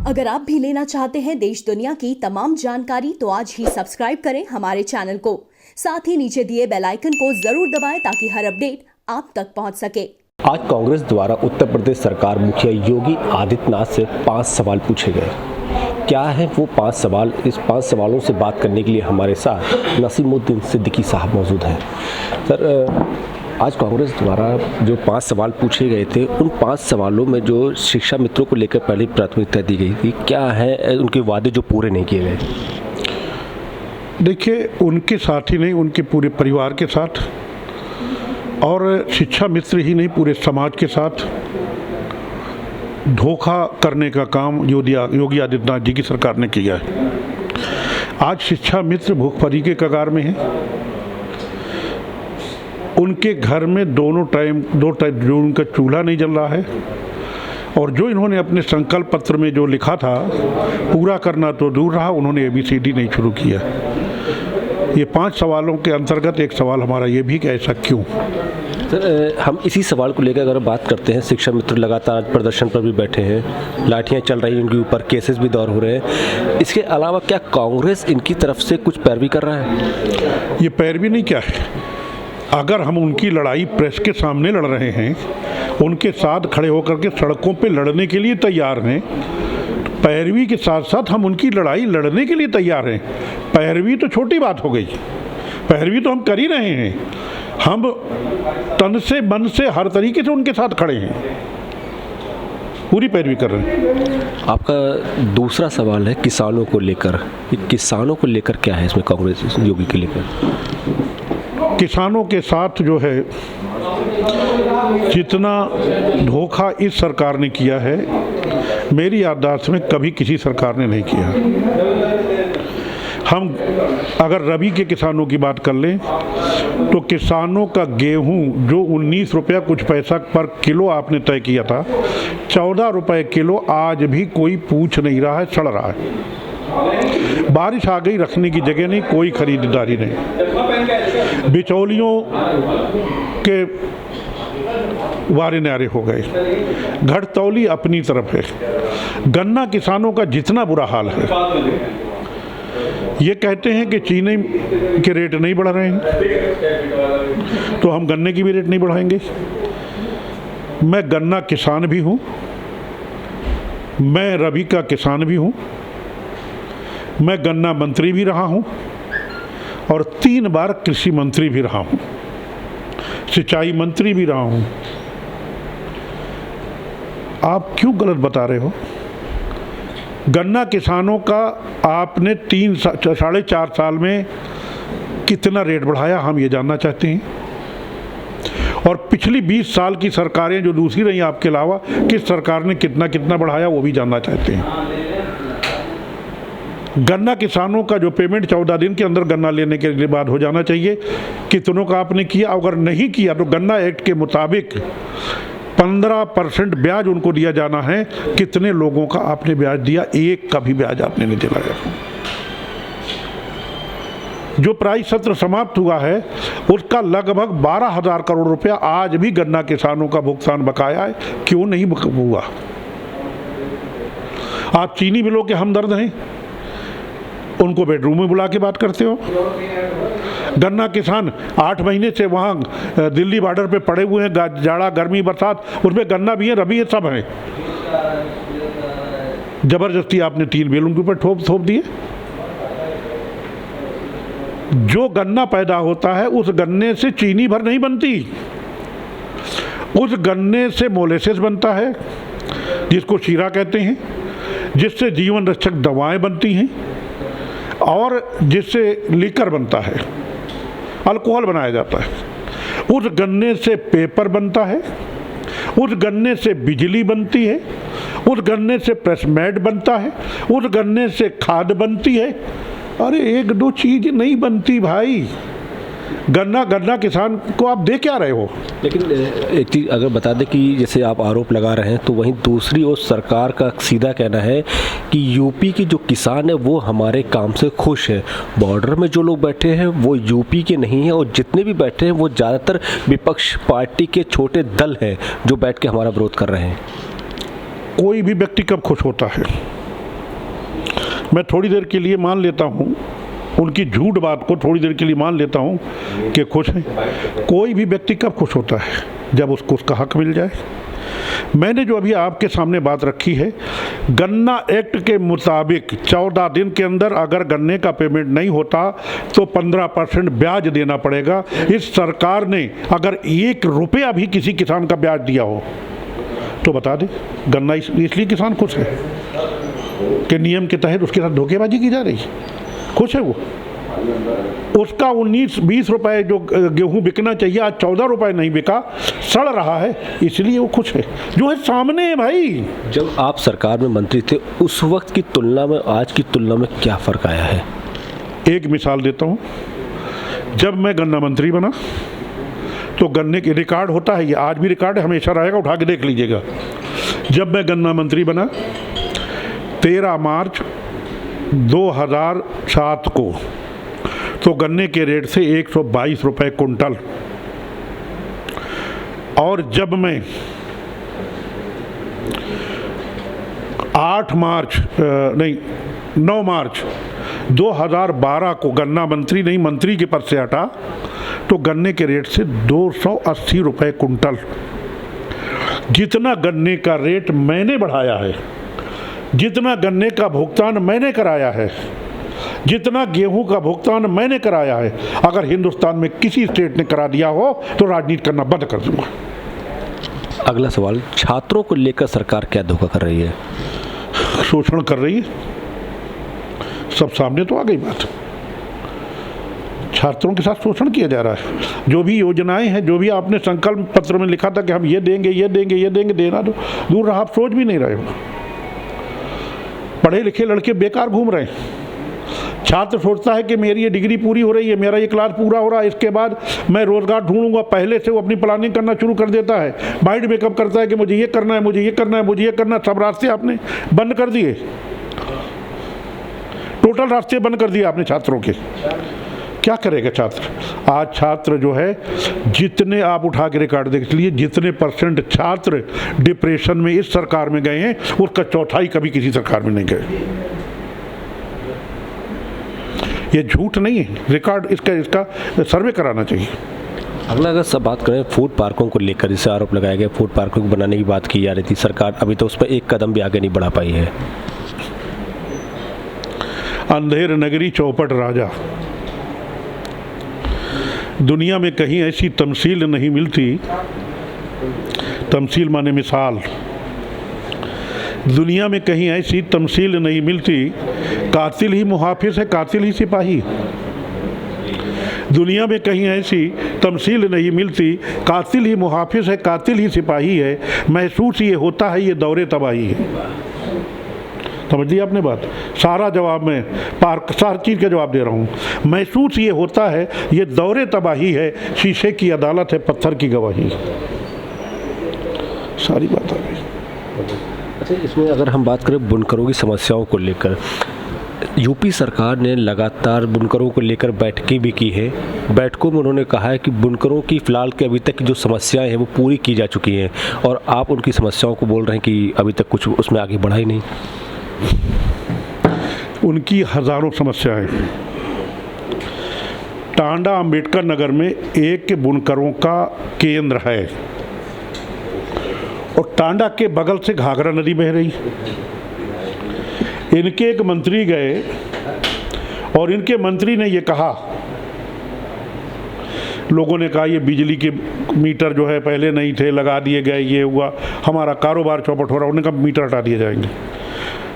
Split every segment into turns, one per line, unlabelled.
अगर आप भी लेना चाहते हैं देश दुनिया की तमाम जानकारी तो आज ही सब्सक्राइब करें हमारे चैनल को। साथ ही नीचे दिए बेल आइकन को जरूर दबाएं ताकि हर अपडेट आप तक पहुंच सके।
आज कांग्रेस द्वारा उत्तर प्रदेश सरकार मुखिया योगी आदित्यनाथ से 5 सवाल पूछे गए। क्या है वो 5 सवाल? इस 5 सवालों से बात करने के लिए हमारे साथ नसीमुद्दीन सिद्दीकी साहब मौजूद हैं। सर, आज कांग्रेस द्वारा जो 5 सवाल पूछे गए थे, उन 5 सवालों में जो शिक्षा मित्रों को लेकर पहली प्राथमिकता दी गई थी, क्या है उनके वादे जो पूरे नहीं किए गए?
देखिए, उनके साथ ही नहीं, उनके पूरे परिवार के साथ और शिक्षा मित्र ही नहीं, पूरे समाज के साथ धोखा करने का काम योगी आदित्यनाथ जी की सरकार ने किया है। आज शिक्षा मित्र भूखमरी के कगार में हैं। उनके घर में दो टाइम जो उनका चूल्हा नहीं जल रहा है, और जो इन्होंने अपने संकल्प पत्र में जो लिखा था पूरा करना तो दूर रहा, उन्होंने ABCD नहीं शुरू किया। ये 5 सवालों के अंतर्गत एक सवाल हमारा ये भी कि ऐसा क्यों।
सर, हम इसी सवाल को लेकर अगर बात करते हैं, शिक्षा मित्र लगातार प्रदर्शन पर भी बैठे हैं, लाठियां चल रही हैं उनके ऊपर, केसेस भी दौर हो रहे हैं। इसके अलावा क्या कांग्रेस इनकी तरफ से कुछ पैरवी कर रहा है?
ये पैरवी नहीं, क्या है, अगर हम उनकी लड़ाई प्रेस के सामने लड़ रहे हैं, उनके साथ खड़े होकर के सड़कों पे लड़ने के लिए तैयार हैं, पैरवी के साथ साथ हम उनकी लड़ाई लड़ने के लिए तैयार हैं। पैरवी तो छोटी बात हो गई, पैरवी तो हम कर ही रहे हैं। हम तन से मन से हर तरीके से उनके साथ खड़े हैं, पूरी पैरवी कर रहे हैं।
आपका दूसरा सवाल है किसानों को लेकर। किसानों को लेकर क्या है इसमें कांग्रेस योगी के लेकर?
किसानों के साथ जो है जितना धोखा इस सरकार ने किया है, मेरी याददाश्त में कभी किसी सरकार ने नहीं किया। हम अगर रबी के किसानों की बात कर लें तो किसानों का गेहूं जो 19 रुपया कुछ पैसा पर किलो आपने तय किया था, 14 रुपये किलो आज भी कोई पूछ नहीं रहा है, सड़ रहा है। बारिश आ गई, रखने की जगह नहीं, कोई खरीदारी नहीं, बिचौलियों के वारे न्यारे हो गए, घटतौली अपनी तरफ है। गन्ना किसानों का जितना बुरा हाल है, ये कहते हैं कि चीनी के रेट नहीं बढ़ रहे हैं तो हम गन्ने की भी रेट नहीं बढ़ाएंगे। मैं गन्ना किसान भी हूँ, मैं रबी का किसान भी हूँ, मैं गन्ना मंत्री भी रहा हूँ और 3 बार कृषि मंत्री भी रहा हूँ, सिंचाई मंत्री भी रहा हूँ। आप क्यों गलत बता रहे हो? गन्ना किसानों का आपने 4.5 साल में कितना रेट बढ़ाया, हम ये जानना चाहते हैं। और पिछली 20 साल की सरकारें जो दूसरी रही आपके अलावा, किस सरकार ने कितना कितना बढ़ाया, वो भी जानना चाहते हैं। गन्ना किसानों का जो पेमेंट 14 दिन के अंदर गन्ना लेने के बाद हो जाना चाहिए, कितनों का आपने किया? अगर नहीं किया तो गन्ना एक्ट के मुताबिक 15% ब्याज उनको दिया जाना है। कितने लोगों का आपने ब्याज दिया? एक का भी ब्याज आपने नहीं दिलाया। जो प्राइस सत्र समाप्त हुआ है उसका लगभग 12,000 करोड़ रुपया आज भी गन्ना किसानों का भुगतान बकाया है। क्यों नहीं हुआ? आप चीनी मिलों के हमदर्द हैं, उनको बेडरूम में बुला के बात करते हो। गन्ना किसान 8 महीने से वहाँ दिल्ली बॉर्डर पे पड़े हुए हैं, जाड़ा गर्मी बरसात, उसमें गन्ना भी है, रबी है, सब है। जबरदस्ती आपने 3 बिल उनके ऊपर थोप दिए। जो गन्ना पैदा होता है उस गन्ने से चीनी भर नहीं बनती, उस गन्ने से मोलेसेस बनता है जिसको शीरा कहते हैं, जिससे जीवन रक्षक दवाएं बनती हैं और जिससे लीकर बनता है, अल्कोहल बनाया जाता है। उस गन्ने से पेपर बनता है, उस गन्ने से बिजली बनती है, उस गन्ने से प्रेस मैट बनता है, उस गन्ने से खाद बनती है। अरे 1-2 चीज नहीं बनती भाई। गन्ना किसान को आप दे क्या रहे हो?
लेकिन एक चीज़ अगर बता दें कि जैसे आप आरोप लगा रहे हैं, तो वहीं दूसरी ओर सरकार का सीधा कहना है कि यूपी की जो किसान है वो हमारे काम से खुश है। बॉर्डर में जो लोग बैठे हैं वो यूपी के नहीं हैं, और जितने भी बैठे हैं वो ज़्यादातर विपक्ष पार्टी के छोटे दल हैं जो बैठ के हमारा विरोध कर रहे हैं।
कोई भी व्यक्ति कब खुश होता है? मैं थोड़ी देर के लिए मान लेता हूँ, उनकी झूठ बात को थोड़ी देर के लिए मान लेता हूँ कि खुश हैं। कोई भी व्यक्ति कब खुश होता है? जब उसको उसका हक मिल जाए। मैंने जो अभी आपके सामने बात रखी है, गन्ना एक्ट के मुताबिक 14 दिन के अंदर अगर गन्ने का पेमेंट नहीं होता तो 15% ब्याज देना पड़ेगा। इस सरकार ने अगर 1 रुपया भी किसी किसान का ब्याज दिया हो तो बता दे। गन्ना इसलिए किसान खुश है कि नियम के तहत उसके साथ धोखेबाजी की जा रही है। खुश है वो। उसका 19-20 रुपए जो गेहूं बिकना चाहिए आज 14 रुपए नहीं बिका, सड़ रहा है, इसलिए वो खुश है। जो है सामने है भाई।
जब आप सरकार में मंत्री थे उस वक्त की तुलना में आज की तुलना में क्या फ़र्क आया है?
एक मिसाल देता हूँ। जब मैं गन्ना मंत्री बना तो गन्ने के रिकॉर्ड होता है, ये आज भी रिकॉर्ड है, हमेशा रहेगा, उठा के देख लीजिएगा। जब मैं गन्ना मंत्री बना 13 मार्च 2007 को तो गन्ने के रेट से 122 रुपए कुंटल, और जब मैं 9 मार्च 2012 को गन्ना मंत्री नहीं मंत्री के पद से हटा तो गन्ने के रेट से 280 रुपए कुंटल। जितना गन्ने का रेट मैंने बढ़ाया है, जितना गन्ने का भुगतान मैंने कराया है, जितना गेहूं का भुगतान मैंने कराया है, अगर हिंदुस्तान में किसी स्टेट ने करा दिया हो तो राजनीति करना बंद कर दूंगा।
अगला सवाल, छात्रों को लेकर सरकार क्या धोखा कर रही है?
शोषण कर रही है, सब सामने तो आ गई बात। छात्रों के साथ शोषण किया जा रहा है। जो भी योजनाएं हैं, जो भी आपने संकल्प पत्र में लिखा था कि हम ये देंगे ये देंगे ये देंगे, देना तो दूर रहा, आप सोच भी नहीं रहे हो। पढ़े लिखे लड़के बेकार घूम रहे हैं। छात्र सोचता है कि मेरी ये डिग्री पूरी हो रही है, मेरा ये क्लास पूरा हो रहा है, इसके बाद मैं रोजगार ढूंढूंगा। पहले से वो अपनी प्लानिंग करना शुरू कर देता है, माइंड मेकअप करता है कि मुझे ये करना है, मुझे ये करना है, मुझे ये करना है। सब रास्ते आपने बंद कर दिए, टोटल रास्ते बंद कर दिए आपने छात्रों के। क्या करेगा छात्र? आज छात्र जो है, जितने आप उठा के रिकॉर्ड देख लिए, जितने % छात्र डिप्रेशन में इस सरकार में गए हैं उसका चौथाई कभी किसी सरकार में नहीं गए। ये झूठ नहीं है, रिकॉर्ड इसका सर्वे कराना चाहिए।
अगला अगर सब बात करें फूड पार्कों को लेकर, जिससे आरोप लगाया गया फूड पार्कों को बनाने की बात की जा रही थी, सरकार अभी तो उस पर एक कदम भी आगे नहीं बढ़ा पाई है।
अंधेर नगरी चौपट राजा, दुनिया में कहीं ऐसी तमसील नहीं मिलती। तमसील माने मिसाल। दुनिया में कहीं ऐसी तमसील नहीं मिलती, कातिल ही मुहाफिज है, कातिल ही सिपाही। दुनिया में कहीं ऐसी तमसील नहीं मिलती, कातिल ही मुहाफिज है, कातिल ही सिपाही है। महसूस ये होता है ये दौरे तबाही है। समझ लिया आपने बात? सारा जवाब मैं सारी चीज़ का जवाब दे रहा हूँ। महसूस ये होता है ये दौरे तबाही है, शीशे की अदालत है, पत्थर की गवाही। सारी बात आ गई।
अच्छा, इसमें अगर हम बात करें बुनकरों की समस्याओं को लेकर, यूपी सरकार ने लगातार बुनकरों को लेकर बैठकें भी की है। बैठकों में उन्होंने कहा है कि बुनकरों की फ़िलहाल के अभी तक की जो समस्याएं हैं वो पूरी की जा चुकी हैं, और आप उनकी समस्याओं को बोल रहे हैं कि अभी तक कुछ उसमें आगे बढ़ा ही नहीं।
उनकी हज़ारों समस्याएं। टांडा अंबेडकर नगर में एक बुनकरों का केंद्र है और टांडा के बगल से घाघरा नदी बह रही। इनके एक मंत्री गए और इनके मंत्री ने ये कहा, लोगों ने कहा ये बिजली के मीटर जो है पहले नहीं थे, लगा दिए गए, ये हुआ, हमारा कारोबार चौपट हो रहा। उन्होंने कहा मीटर हटा दिए जाएंगे।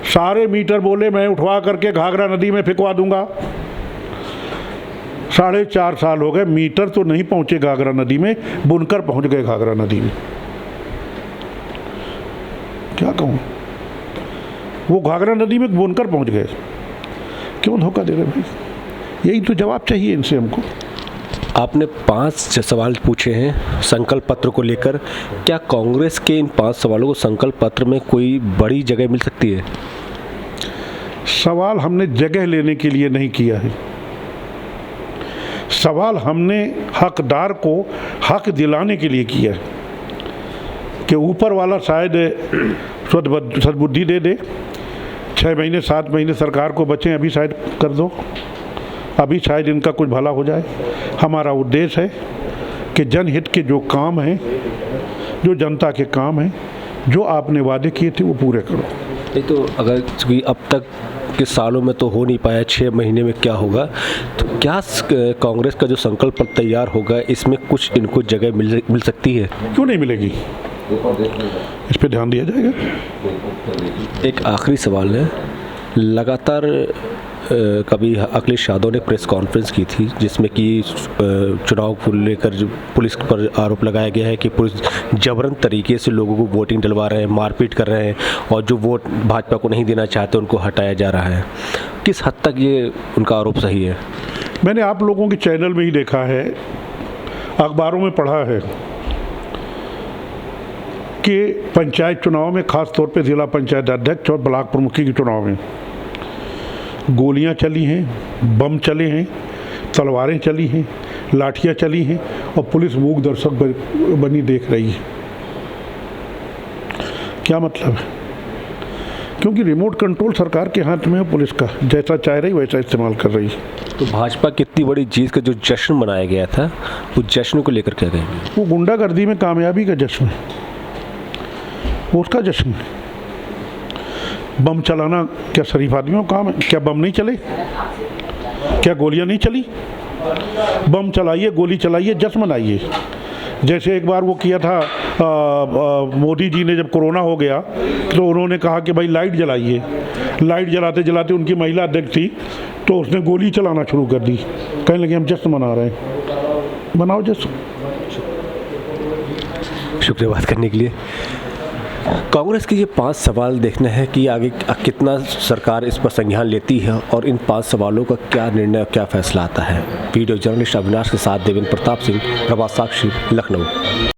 सारे मीटर बोले मैं उठवा करके घाघरा नदी में फेंकवा दूंगा। 4.5 साल हो गए, मीटर तो नहीं पहुंचे घाघरा नदी में, बुनकर पहुंच गए घाघरा नदी में। क्या कहूँ, वो घाघरा नदी में बुनकर पहुंच गए। क्यों धोखा दे रहे भाई? यही तो जवाब चाहिए इनसे हमको।
आपने 5 सवाल पूछे हैं संकल्प पत्र को लेकर। क्या कांग्रेस के इन 5 सवालों को संकल्प पत्र में कोई बड़ी जगह मिल सकती है?
सवाल हमने जगह लेने के लिए नहीं किया है। सवाल हमने हकदार को हक दिलाने के लिए किया है कि ऊपर वाला शायद सद्बुद्धि दे दे 6 महीने 7 महीने सरकार को बचें, अभी शायद कर दो, अभी शायद इनका कुछ भला हो जाए। हमारा उद्देश्य है कि जनहित के जो काम हैं, जो जनता के काम हैं, जो आपने वादे किए थे वो पूरे करो।
नहीं तो अगर चूँकि अब तक के सालों में तो हो नहीं पाया, 6 महीने में क्या होगा, तो क्या कांग्रेस का जो संकल्प पत्र तैयार होगा इसमें कुछ इनको जगह मिल सकती है?
क्यों नहीं मिलेगी, इस पे ध्यान दिया जाएगा।
एक आखिरी सवाल है, लगातार कभी अखिलेश यादव ने प्रेस कॉन्फ्रेंस की थी जिसमें कि चुनाव को लेकर जो पुलिस पर आरोप लगाया गया है कि पुलिस जबरन तरीके से लोगों को वोटिंग डलवा रहे हैं, मारपीट कर रहे हैं और जो वोट भाजपा को नहीं देना चाहते उनको हटाया जा रहा है। किस हद तक ये उनका आरोप सही है?
मैंने आप लोगों के चैनल में ही देखा है, अखबारों में पढ़ा है कि पंचायत चुनाव में, खास तौर पे जिला पंचायत अध्यक्ष और ब्लॉक प्रमुखी के चुनाव में गोलियां चली हैं, बम चले हैं, तलवारें चली हैं, लाठियां चली हैं और पुलिस मूक दर्शक बनी देख रही है। क्या मतलब है? क्योंकि रिमोट कंट्रोल सरकार के हाथ में है, पुलिस का जैसा चाह रही वैसा इस्तेमाल कर रही है।
तो भाजपा की इतनी बड़ी चीज़ का जो जश्न मनाया गया था, उस जश्न को लेकर क्या कहेंगे?
वो गुंडागर्दी में कामयाबी का जश्न है, वो उसका जश्न है। बम चलाना क्या शरीफ आदमियों का काम है? क्या बम नहीं चले? क्या गोलियां नहीं चली? बम चलाइए, गोली चलाइए, जश्न मनाइए। जैसे एक बार वो किया था मोदी जी ने, जब कोरोना हो गया तो उन्होंने कहा कि भाई लाइट जलाइए। लाइट जलाते जलाते उनकी महिला अध्यक्ष थी तो उसने गोली चलाना शुरू कर दी, कहने लगे हम जश्न मना रहे हैं। मनाओ जश्न।
शुक्रिया बात करने के लिए। कांग्रेस के ये 5 सवाल देखना है कि आगे कितना सरकार इस पर संज्ञान लेती है और इन 5 सवालों का क्या निर्णय, क्या फैसला आता है। वीडियो जर्नलिस्ट अविनाश के साथ देवेंद्र प्रताप सिंह, प्रभात साक्षी, लखनऊ।